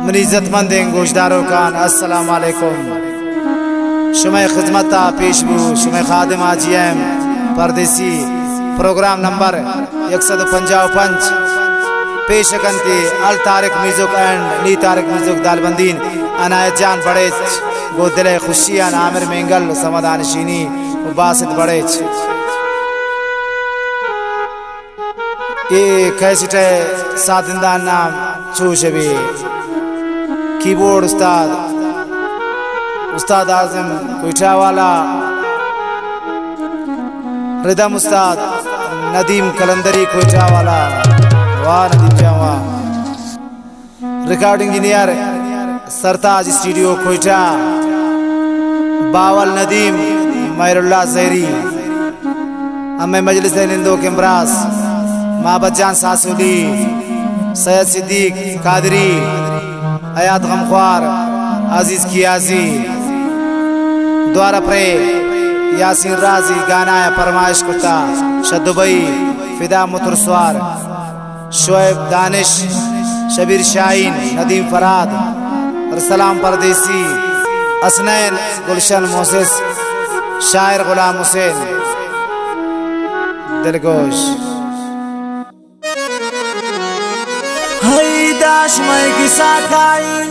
Money इज्जतमंद गोशदारों कान अस्सलाम वालेकुम। शुमे खिदमता पेशबू शुमे खादिम आजीएम परदेसी प्रोग्राम नंबर 155 पेशकंती अल तारिक म्यूजिक एंड नी तारिक म्यूजिक दालबंदीन अनायत जान बड़ेच गोदले खुशियान आमिर मेंगल समादानशीनी बासित बड़ेच ये कैसेट सादिंदा नाम चूशबी कीबोर्ड उस्ताद आजम कोयटा वाला रिदम उस्ताद नदीम कलंदरी कोयटा वाला वाह नदीम जावा रिकॉर्डिंग इंजीनियर सरताज स्टूडियो कोयटा बावल नदीम मैरुल्ला जहरी अम्मे मजलिस निंदो केम्ब्रास माबद जान सासुली सैयद सिद्दीक कादरी हयात गमख्वार अजीज कियाजी द्वारा प्रे यासीन राजी गाना फरमाइश कुत्ता शदुबई फिदा मुतरस्वार शोएब दानिश शबीर शाहीन नदीम फराद सलाम परदेसी असनैन गुलशन मोसेस शायर गुलाम हुसैन दिलगोश हैदाश मैं किसा खाइन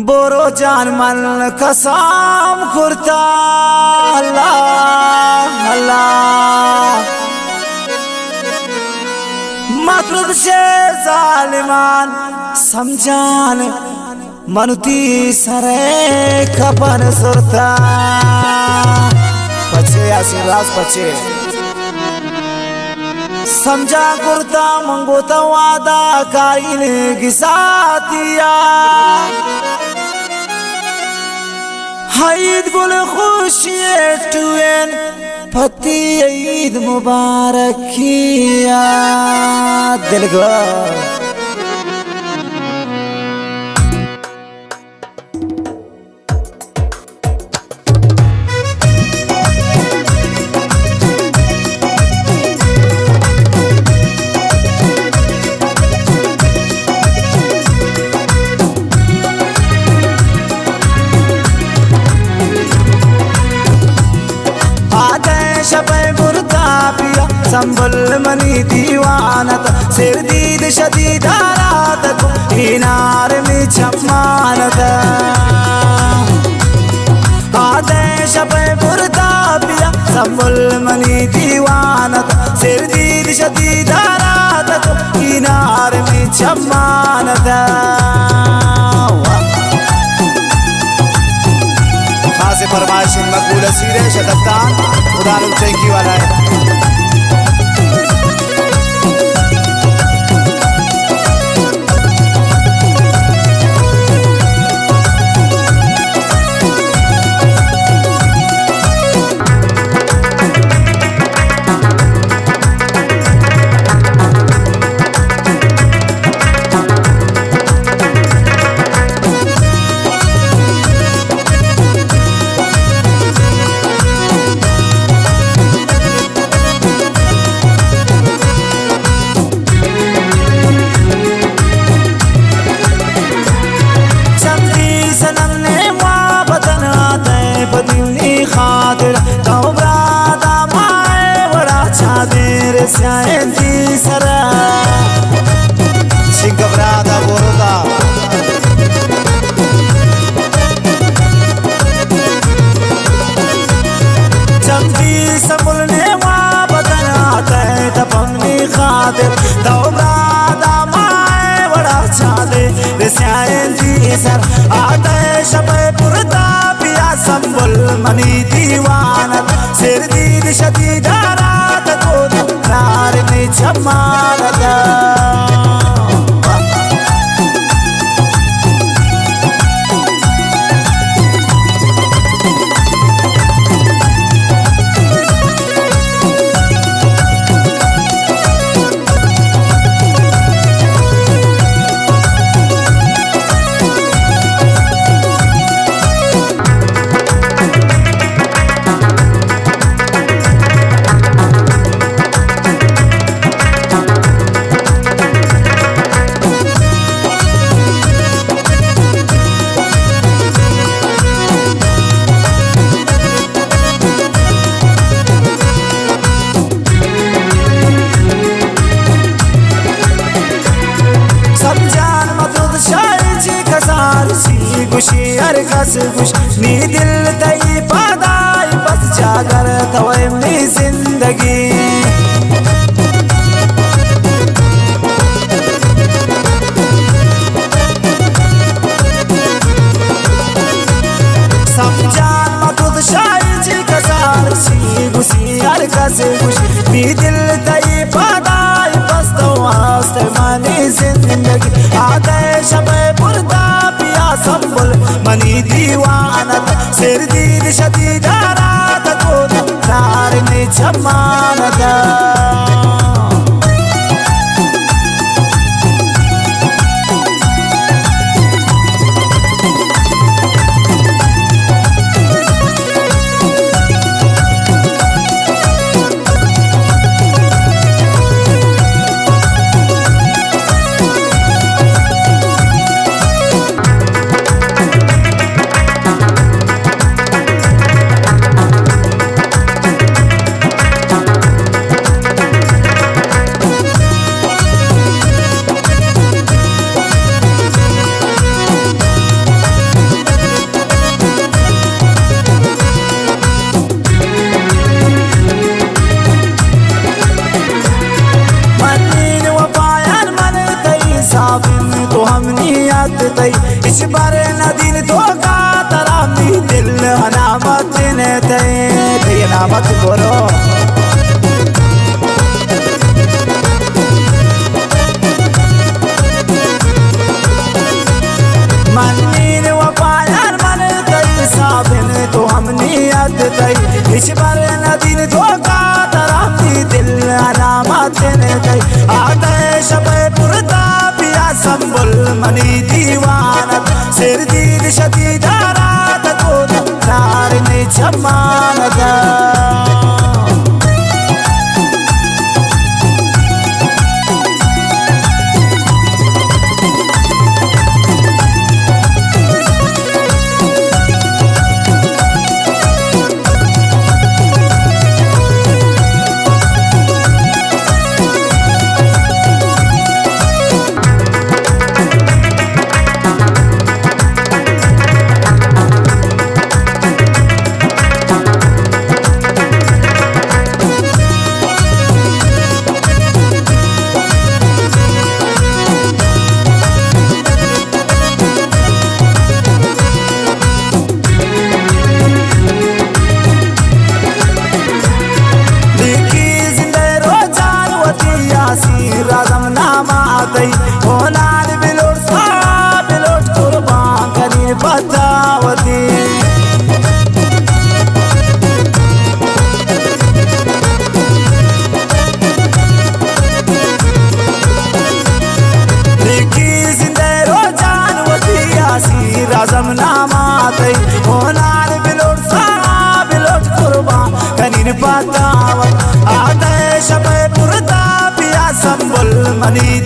बोरो जान मन कसम खुरता अल्लाह अल्लाह मकरूद से जालिमान समझान मनुती सरे खबर सुरता पचे यासीन राज पचे समझा कुर्ता मंगोता वादा काइन गिसातिया हाईद गुल खुशिये टुएन पति ईद मुबारक किया दिलगो संबल मनी दीवानत सिरदीद शदीद रात मीनार में छमानत आदेश पे बुरदा पिया संबल मनी दीवानत सिरदीद शदीद रात मीनार में छमानत खास फरमाइश मकबूल सीरे शदत्तान उदालू चैकी वाला है। मनी दीवानत सिरदीद शदीद रात को नार में छमानत कस गुश नी दिल तई पादाई बस जागर तवे मी जिंदगी समझान मतुद शायर जी कसार सी गुसी हर कस गुश नी दिल तई पादाई बस तो वास्ते मानी जिंदगी आगे शबे पुरदा पिया संबुल मनी दीवानत सिर दीद शती दारात को नार ने जमानता तो हमनी याद तई इस बारे नदीन तो का तरामी दिल अनामत ने तई नामत बोलो मनीन वफायार मन तई साबिन तो हमनी याद तई इस बारे नदीन तो का तरामी दिल अनामत ने तई आदेश पे पुरता संबुल मनी दीवानत सिर दीद शती दारात को नार ने जमानता राजम नामा आतई होनार बिलोट सा बिलोट कुर्बान करी बतावती देखी जिंदे रोजान वती आसी राजम नामा आतई होनार बिलोट सा बिलोट कुर्बान करी बतावत आदेश पे पुरता संबुल मनी